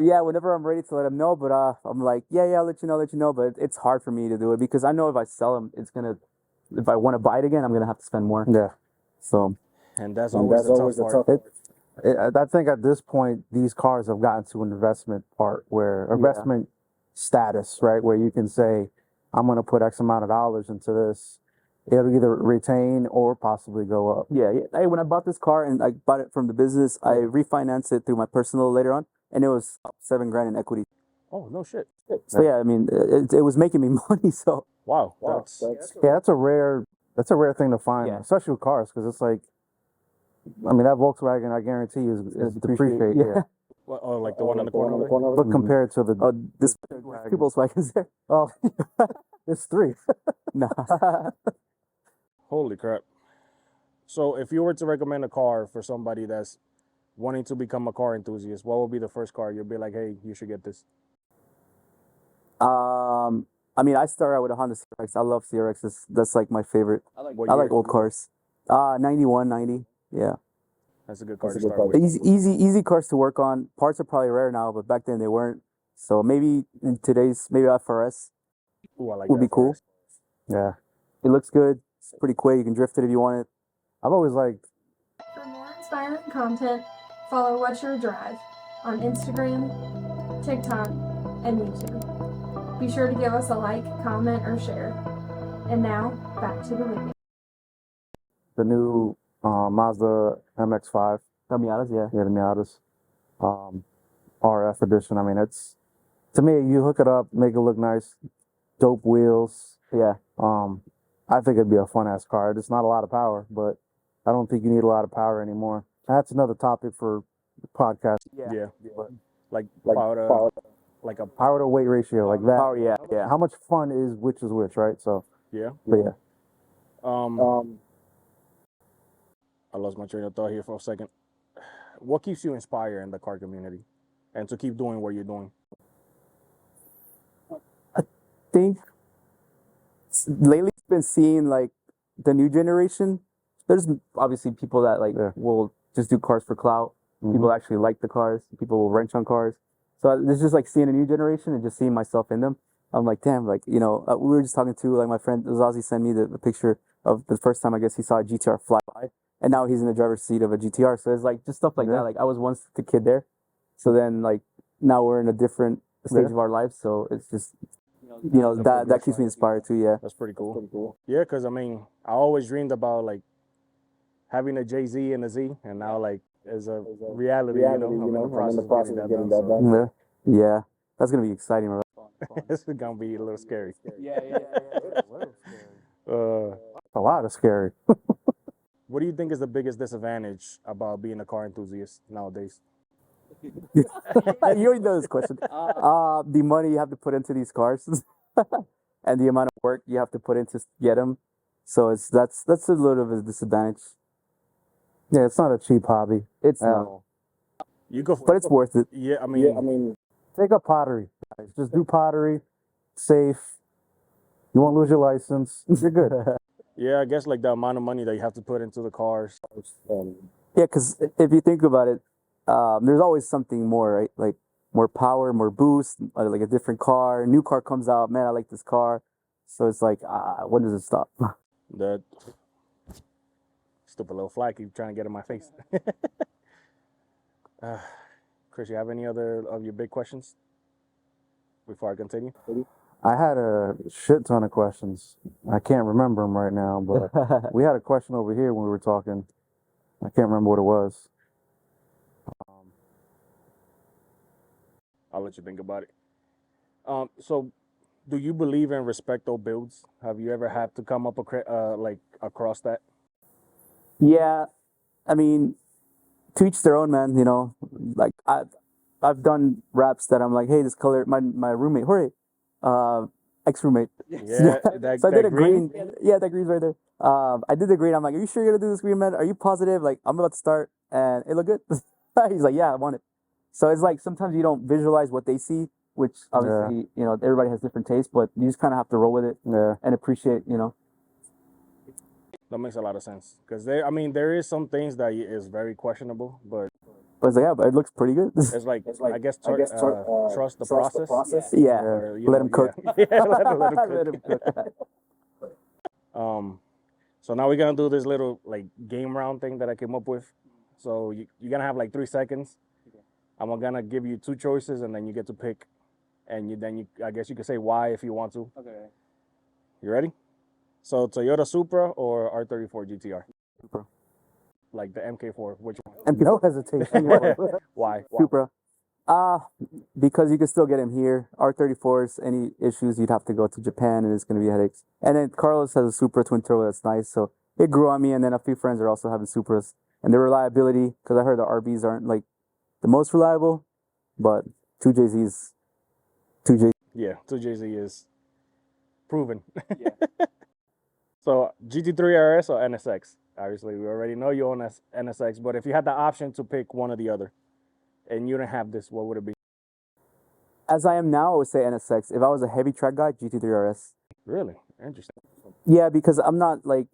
Yeah, whenever I'm ready to let them know, but I'm like, yeah, I'll let you know, but it's hard for me to do it, because I know if I sell them, if I want to buy it again, I'm gonna have to spend more. Yeah. So, And that's always the tough part. I think at this point, these cars have gotten to an investment part investment status, right? Where you can say, I'm going to put X amount of dollars into this. It'll either retain or possibly go up. yeah. Hey, when I bought this car and I bought it from the business, I refinanced it through my personal later on, and it was $7,000 in equity. Oh, no shit. So yeah, I mean, it was making me money. So Wow. That's a rare thing to find, especially with cars, because it's like, I mean, that Volkswagen, I guarantee you, is depreciated. yeah. What, oh, like the one on the corner? But compared to the This two Volkswagens there. oh, it's 3. Nah. Holy crap. So if you were to recommend a car for somebody that's wanting to become a car enthusiast, what would be the first car you'd be like, hey, you should get this? I mean, I started out with a Honda CRX. I love CRXs. That's like my favorite. What I year? like old cars. 91, 90. Yeah. That's a good car to start with. Easy cars to work on. Parts are probably rare now, but back then they weren't. So maybe in today's, maybe FRS Ooh, I like would that be cool. first. Yeah. It looks good. It's pretty quick. You can drift it if you want it. I've always liked. For more inspiring content, follow What's Your Drive on Instagram, TikTok, and YouTube. Be sure to give us a like, comment, or share. And now, back to the video. The new Mazda MX-5. The Miatas, yeah. Yeah, the Miatas. RF edition. I mean, it's, to me, you hook it up, make it look nice, dope wheels. Yeah. I think it'd be a fun ass car. It's not a lot of power, but I don't think you need a lot of power anymore. That's another topic for the podcast. Yeah. But Like power to, like a power to weight ratio, like that. Power, yeah. How much fun is which, right? So, yeah. but yeah. I lost my train of thought here for a second. What keeps you inspired in the car community, and to keep doing what you're doing? Think lately it's been seeing like the new generation. There's obviously people that like will just do cars for clout. People actually like the cars. People will wrench on cars. So it's just like seeing a new generation and just seeing myself in them. I'm like, damn, like, you know, we were just talking to, like, my friend Zazie sent me the picture of the first time I guess he saw a GTR fly by, and now he's in the driver's seat of a GTR. So it's like just stuff like that. Like I was once the kid there, so then like now we're in a different stage of our lives. So it's just, you know, that keeps me inspired too. Yeah. That's pretty cool. Yeah, because I mean, I always dreamed about like having a Jay-Z and a Z, and now like as a reality, you know, I'm in the process of getting that done. Yeah, that's gonna be exciting. Bro. This is gonna be a little scary. Yeah. A lot of scary. What do you think is the biggest disadvantage about being a car enthusiast nowadays? You already know this question. The money you have to put into these cars, and the amount of work you have to put into get them. So that's a little bit of a disadvantage. Yeah, it's not a cheap hobby. It's not, You go, but it's worth it. yeah. I mean, Take up pottery, guys. Just do pottery. Safe. You won't lose your license. You're good. yeah. I guess like the amount of money that you have to put into the cars. Yeah, because if you think about it, there's always something more, right? Like more power, more boost, like a different car. A new car comes out, man, I like this car. So it's like, when does it stop? That stupid little flag keep trying to get in my face. Chris, you have any other of your big questions before I continue? I had a shit ton of questions. I can't remember them right now, but we had a question over here when we were talking. I can't remember what it was. I'll let you think about it. So, do you believe in respecto builds? Have you ever had to come up like across that? Yeah, I mean, to each their own, man. You know, like I've done wraps that I'm like, hey, this color, my roommate, Jorge, ex-roommate. Yeah, So I did a green. Yeah, that green's right there. I did the green. I'm like, are you sure you're gonna do this green, man? Are you positive? Like, I'm about to start, and it looked good. He's like, yeah, I want it. So it's like sometimes you don't visualize what they see, which obviously, you know, everybody has different tastes, but you just kind of have to roll with it and appreciate, you know. That makes a lot of sense because there is some things that is very questionable, but it's like, yeah, but it looks pretty good. it's like I guess trust the process. Yeah, Or, let him cook. Yeah, let him cook. Let him cook. So now we're gonna do this little like game round thing that I came up with. So you're gonna have like 3 seconds. I'm gonna give you 2 choices, and then you get to pick, and I guess you can say why if you want to. Okay. You ready? So Toyota Supra or R34 GTR? Supra. Like the MK4, which one? MK4. No hesitation. Why? Supra. Because you can still get him here. R34s, any issues, you'd have to go to Japan, and it's going to be headaches. And then Carlos has a Supra twin turbo that's nice, so it grew on me. And then a few friends are also having Supras, and the reliability, because I heard the RBs aren't like the most reliable, but 2JZs. Yeah, 2JZ is proven. Yeah. So GT3 RS or NSX? Obviously, we already know you own NSX, but if you had the option to pick one or the other, and you didn't have this, what would it be? As I am now, I would say NSX. If I was a heavy track guy, GT3 RS. Really interesting. Yeah, because I'm not like.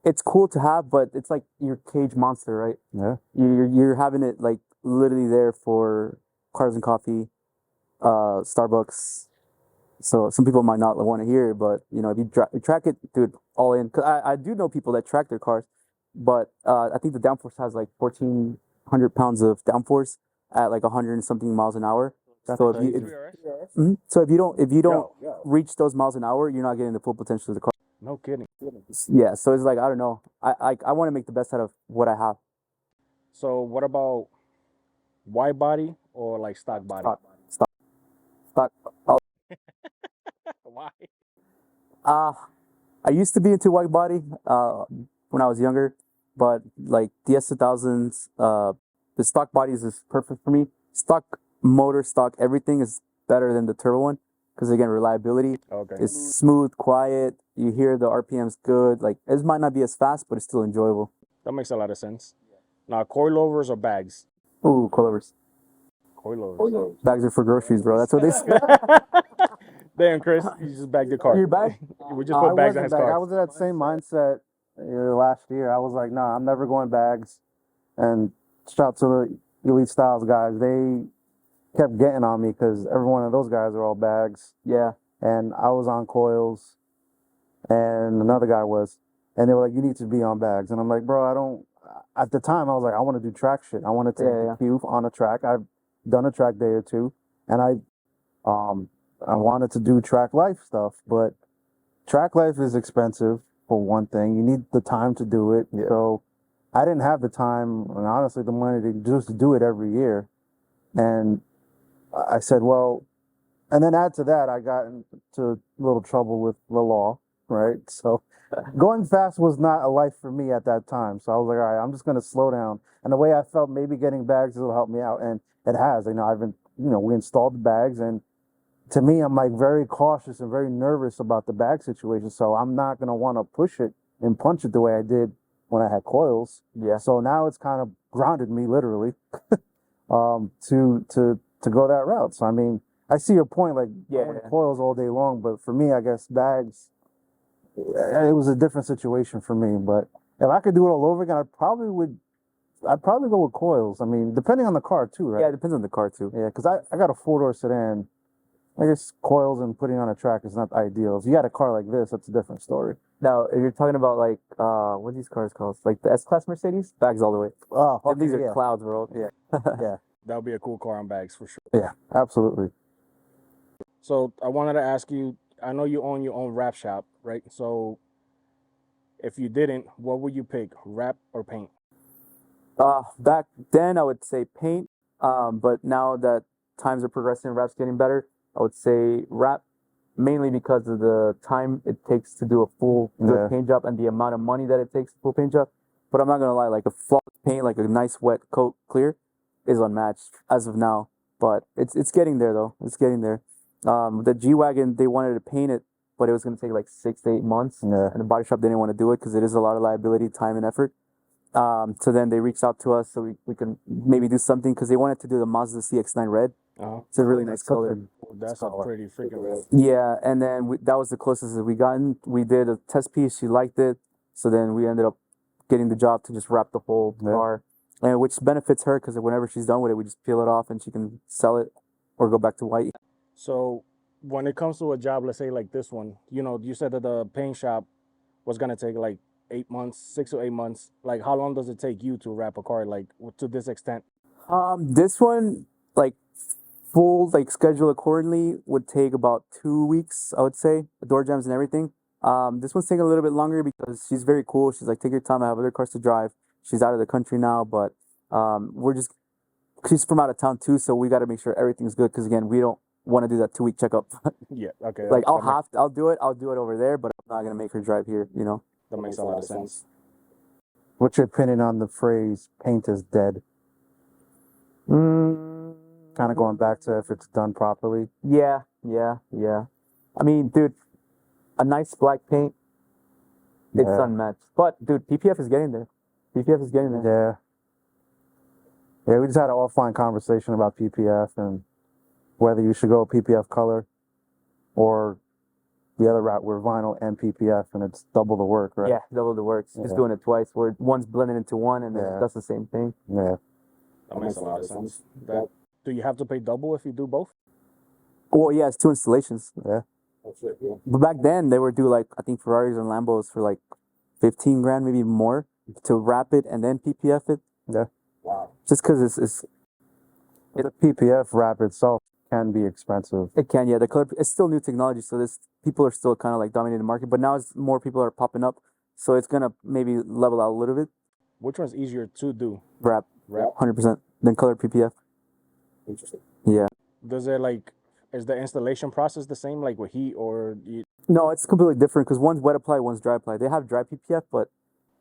It's cool to have, but it's like your cage monster, right? Yeah. You're having it like literally there for cars and coffee, Starbucks. So some people might not want to hear it, but you know, if you track it, dude, all in. Cause I do know people that track their cars, but I think the downforce has like 1,400 pounds of downforce at like 100 and something miles an hour. So if you so if you don't reach those miles an hour, you're not getting the full potential of the car. No kidding. Yeah, so it's like I don't know. I want to make the best out of what I have. So what about wide body or like stock body? Stock. Why? I used to be into white body when I was younger, but like the S2000s, the stock bodies is perfect for me. Stock motor, stock everything is better than the turbo one because again, reliability. Okay. It's smooth, quiet. You hear the RPMs good. Like it might not be as fast, but it's still enjoyable. That makes a lot of sense. Now, coilovers or bags? Ooh, coilovers. Coilovers. Bags are for groceries, bro. That's what they say. Damn, Chris, you just bagged your car. Your bag? We just put bags on his car. I was in that same mindset last year. I was like, nah, I'm never going bags. And shout out to the Elite Styles guys. They kept getting on me because every one of those guys are all bags. Yeah. And I was on coils, and another guy was. And they were like, you need to be on bags. And I'm like, bro, I don't. At the time, I was like, I want to do track shit. I want to take the cube on a track. I've done a track day or two, and I wanted to do track life stuff, but track life is expensive for one thing. You need the time to do it. Yeah. So I didn't have the time and honestly the money to just do it every year. And I said, well, and then add to that, I got into a little trouble with the law, right? So going fast was not a life for me at that time. So I was like, all right, I'm just going to slow down. And the way I felt, maybe getting bags will help me out. And it has. You know, we installed the bags, and to me, I'm like very cautious and very nervous about the bag situation. So I'm not going to want to push it and punch it the way I did when I had coils. Yeah. So now it's kind of grounded me literally to go that route. So I mean, I see your point, like coils all day long, but for me, I guess bags, it was a different situation for me. But if I could do it all over again, I'd probably go with coils. I mean, depending on the car too, right? Yeah, it depends on the car too. Yeah, because I got a 4-door sedan. I guess coils and putting on a track is not ideal. If you had a car like this, that's a different story. Now, if you're talking about like, what are these cars called? Like the S-Class Mercedes? Bags all the way. Oh, And these are clouds, bro. Yeah. Yeah. That would be a cool car on bags for sure. Yeah, absolutely. So I wanted to ask you, I know you own your own wrap shop, right? So if you didn't, what would you pick, wrap or paint? Back then, I would say paint. But now that times are progressing, wrap's getting better, I would say wrap, mainly because of the time it takes to do a full good paint job and the amount of money that it takes to full paint job. But I'm not gonna lie, like a flawless paint, like a nice wet coat clear, is unmatched as of now. But it's getting there though. It's getting there. The G-Wagon, they wanted to paint it, but it was gonna take like 6 to 8 months. Yeah. And the body shop didn't want to do it because it is a lot of liability, time, and effort. So then they reached out to us so we can maybe do something because they wanted to do the Mazda CX-9 red. It's a really nice color. That's a pretty freaking red. Yeah, and then that was the closest that we gotten. We did a test piece. She liked it. So then we ended up getting the job to just wrap the whole car, and which benefits her because whenever she's done with it, we just peel it off and she can sell it or go back to white. So when it comes to a job, let's say like this one, you know, you said that the paint shop was going to take like 8 months, 6 to 8 months. Like how long does it take you to wrap a car, like to this extent? This one, like full, like schedule accordingly, would take about 2 weeks, I would say, the door jams and everything. This one's taking a little bit longer because she's very cool. She's like, take your time. I have other cars to drive. She's out of the country now, but she's from out of town too, so we got to make sure everything's good because again, we don't want to do that 2-week checkup. Yeah, okay. Like I'll do it over there, but I'm not gonna make her drive here. You know. That makes a lot of sense. What's your opinion on the phrase "paint is dead"? Kind of going back to if it's done properly. Yeah. I mean, dude, a nice black paint, it's unmatched. But dude, PPF is getting there. Yeah. Yeah, we just had an offline conversation about PPF, and whether you should go PPF color or the other route where vinyl and PPF, and it's double the work, right? Yeah, double the work. Just doing it twice, where one's blended into one, and then it does the same thing. Yeah. That makes a lot of sense. Do you have to pay double if you do both? Well, yeah, it's 2 installations. Yeah. But back then, they would do like, I think Ferraris and Lambos for like 15 grand, maybe more, to wrap it and then PPF it. Yeah. Wow. Just because The PPF wrap itself can be expensive. it can, yeah. The color, it's still new technology, so this people are still kind of like dominating the market. But now it's more people are popping up, so it's gonna maybe level out a little bit. Which one's easier to do? Wrap, 100%. Then color PPF. Interesting. Yeah. Does it like, is the installation process the same, like with heat or? No, it's completely different because one's wet apply, one's dry apply. They have dry PPF, but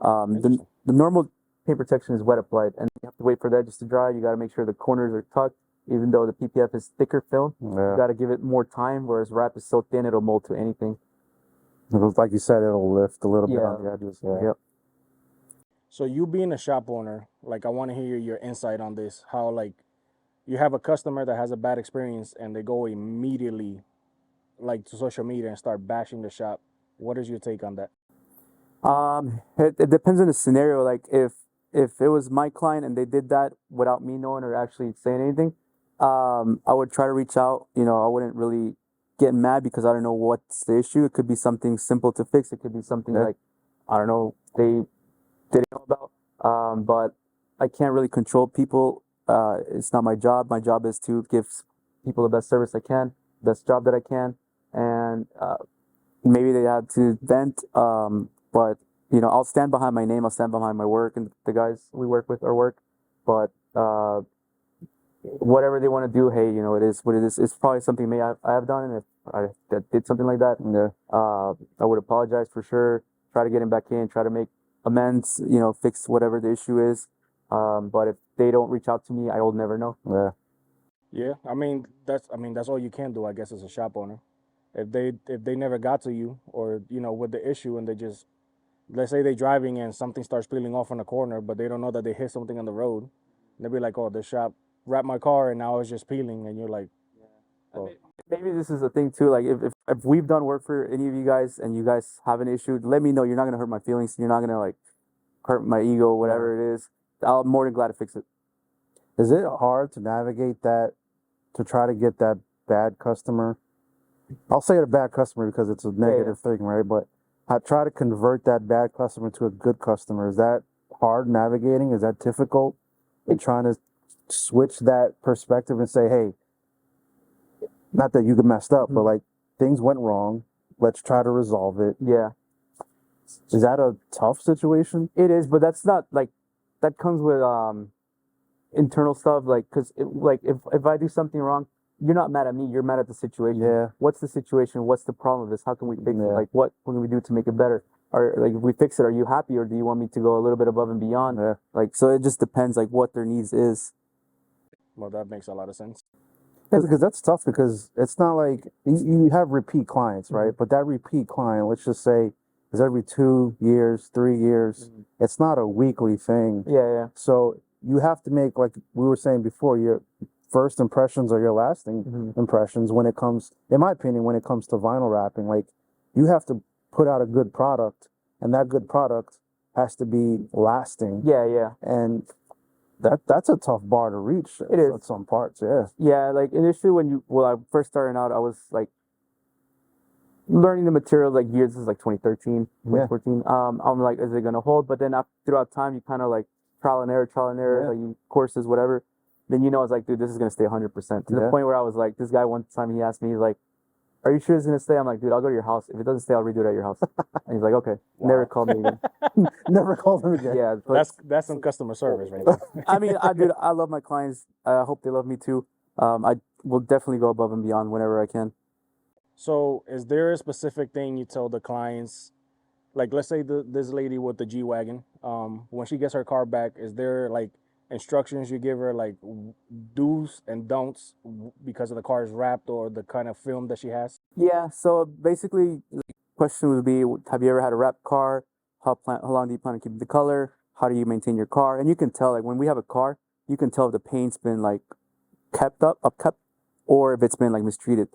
the normal paint protection is wet applied, and you have to wait for that just to dry. You got to make sure the corners are tucked, even though the PPF is thicker film. Yeah. You got to give it more time, whereas wrap is so thin it'll mold to anything. Like you said, it'll lift a little bit Yeah. on the edges. Yeah. Yep. So you being a shop owner, like I want to hear your insight on this. How like you have a customer that has a bad experience and they go immediately like to social media and start bashing the shop. What is your take on that? It depends on the scenario. Like if it was my client and they did that without me knowing or actually saying anything, I would try to reach out. You know, I wouldn't really get mad because I don't know what's the issue. It could be something simple to fix. It could be something like, I don't know, they didn't know about. But I can't really control people. It's not my job. My job is to give people the best service I can, best job that I can, and maybe they had to vent. But you know, I'll stand behind my name. I'll stand behind my work and the guys we work with our work. But whatever they want to do, hey, you know, it is what it is. It's probably something I have done, and if I did something like that, I would apologize for sure. Try to get him back in. Try to make amends. You know, fix whatever the issue is. But if they don't reach out to me, I will never know. Yeah. Yeah, I mean that's all you can do, I guess, as a shop owner. If they never got to you, or you know, with the issue, and they just, let's say they're driving and something starts peeling off on the corner, but they don't know that they hit something on the road, and they'll be like, oh, the shop wrapped my car and now it's just peeling, and you're like, oh. Maybe this is a thing too. Like if we've done work for any of you guys and you guys have an issue, let me know. You're not gonna hurt my feelings. You're not gonna like hurt my ego, whatever it is. I'm more than glad to fix it. Is it hard to navigate that, to try to get that bad customer? I'll say it a bad customer because it's a negative thing, right? But I try to convert that bad customer to a good customer. Is that hard navigating? Is that difficult? And trying to switch that perspective and say, hey, not that you get messed up, but like things went wrong. Let's try to resolve it. Yeah. Is that a tough situation? It is, but that's not like, that comes with internal stuff. Like, cause if I do something wrong, you're not mad at me. You're mad at the situation. Yeah. What's the situation? What's the problem with this? How can we fix it? Like, what can we do to make it better? Or like, if we fix it, are you happy, or do you want me to go a little bit above and beyond? Yeah. Like, so it just depends, like what their needs is. Well, that makes a lot of sense. Yeah, because that's tough, because it's not like you have repeat clients, right? But that repeat client, let's just say, is every 2 years, 3 years. It's not a weekly thing. Yeah. So you have to make, like we were saying before, your first impressions are your lasting impressions when it comes, in my opinion, when it comes to vinyl wrapping. Like, you have to put out a good product, and that good product has to be lasting. Yeah. And that's a tough bar to reach. It is. At some parts, yeah. Yeah, like initially when I first starting out, I was like learning the material, like years, this is like 2013, 2014. I'm like, is it gonna hold? But then throughout time, you kind of like trial and error, like you courses, whatever. Then I was like, dude, this is gonna stay 100%. To the point where I was like, this guy one time he asked me, he's like, are you sure it's gonna stay? I'm like, dude, I'll go to your house. If it doesn't stay, I'll redo it at your house. And he's like, okay. Never called me again. Never called him again. Yeah, but That's some customer service right there. I mean, dude, I love my clients. I hope they love me too. I will definitely go above and beyond whenever I can. So is there a specific thing you tell the clients, like let's say this lady with the G-Wagon, when she gets her car back, is there like instructions you give her, like do's and don'ts because of the car is wrapped or the kind of film that she has? Yeah, so basically the question would be, have you ever had a wrapped car? How long do you plan on keeping the color? How do you maintain your car? And you can tell, like when we have a car, you can tell if the paint's been like kept or if it's been like mistreated,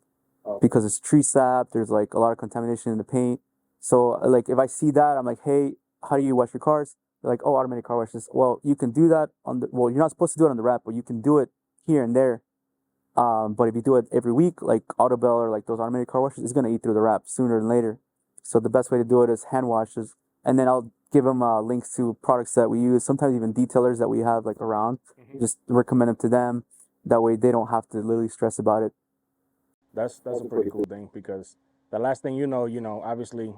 because it's tree sap. There's like a lot of contamination in the paint. So like if I see that, I'm like, hey, how do you wash your cars? They're like, oh, automatic car washes. Well, you can do that on the, well, you're not supposed to do it on the wrap, but you can do it here and there. But if you do it every week, like Autobell or like those automatic car washes, it's gonna eat through the wrap sooner than later. So the best way to do it is hand washes, and then I'll give them links to products that we use. Sometimes even detailers that we have like around, just recommend them to them. That way they don't have to literally stress about it. That's a pretty cool thing, because the last thing you know, obviously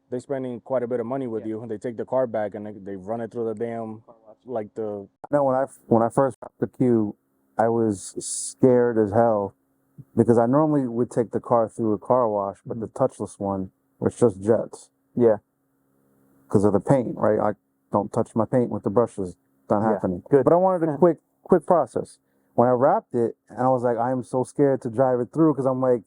they're spending quite a bit of money with you, and they take the car back and they run it through the damn, like the. No, when I first got the queue, I was scared as hell because I normally would take the car through a car wash, but the touchless one was just jets Yeah, because of the paint, right? I don't touch my paint with the brushes. Not happening. good. But I wanted a quick process. When I wrapped it, and I was like, I am so scared to drive it through because I'm like,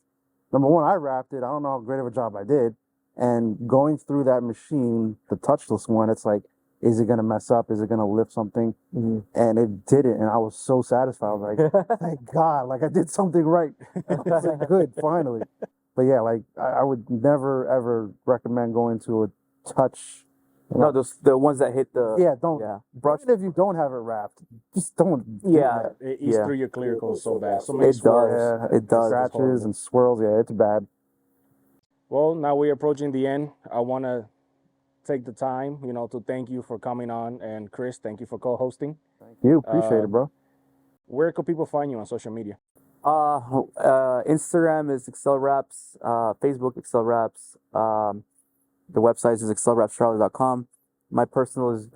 number one, I wrapped it. I don't know how great of a job I did. And going through that machine, the touchless one, it's like, is it going to mess up? Is it going to lift something? And it didn't. And I was so satisfied. I was like, thank God, like I did something right. I was like, good, finally. But yeah, like I would never, ever recommend going to a touch. No, the ones that hit the Brush. Even if you don't have it wrapped, just don't. do that. It eats through your clear coat so bad. So It many does. swirls. Yeah, It does. Scratches and swirls. Yeah, it's bad. Well, now we're approaching the end. I want to take the time, to thank you for coming on, and Chris, thank you for co-hosting. Thank you. Appreciate it, bro. Where could people find you on social media? Instagram is XcelWraps, Facebook XcelWraps, the website is XcelWrapsCharlotte.com. My personal is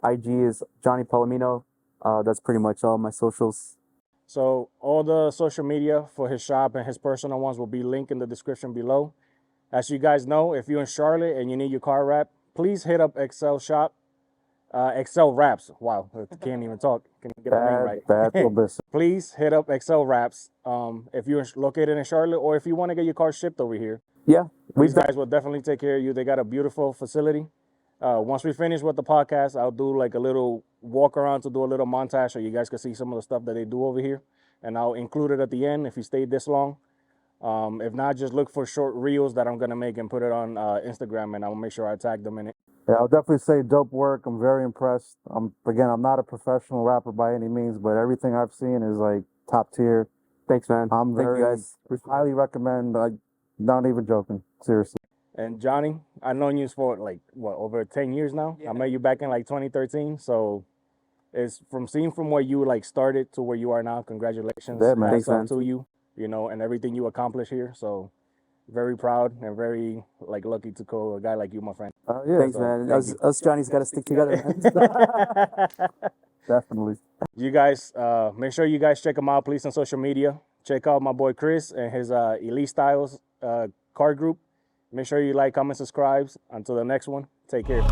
IG is Jhonny Palomino. That's pretty much all my socials. So all the social media for his shop and his personal ones will be linked in the description below. As you guys know, if you're in Charlotte and you need your car wrap, please hit up XcelWraps. Wow, I can't even talk. Can you get the name right? Bad publicity. Please hit up XcelWraps if you're located in Charlotte, or if you want to get your car shipped over here. Yeah, These guys will definitely take care of you. They got a beautiful facility. Once we finish with the podcast, I'll do like a little walk around to do a little montage so you guys can see some of the stuff that they do over here. And I'll include it at the end if you stayed this long. If not, just look for short reels that I'm going to make and put it on Instagram, and I'll make sure I tag them in it. Yeah, I'll definitely say dope work. I'm very impressed. I'm not a professional rapper by any means, but everything I've seen is like top tier. Thanks, man. I'm Thank you guys. highly recommend. Like, not even joking. Seriously. And Jhonny, I've known you for like, over 10 years now? Yeah. I met you back in like 2013. So it's from where you like started to where you are now. Congratulations. Yeah, man. Thanks, man. To you, and everything you accomplished here. So very proud and very like lucky to call a guy like you, my friend. Yeah. Thanks, man. Us Johnny's got to stick together, man. Definitely. You guys, make sure you guys check him out, please, on social media. Check out my boy Chris and his Elite Styles car group. Make sure you like, comment, subscribe. Until the next one, take care.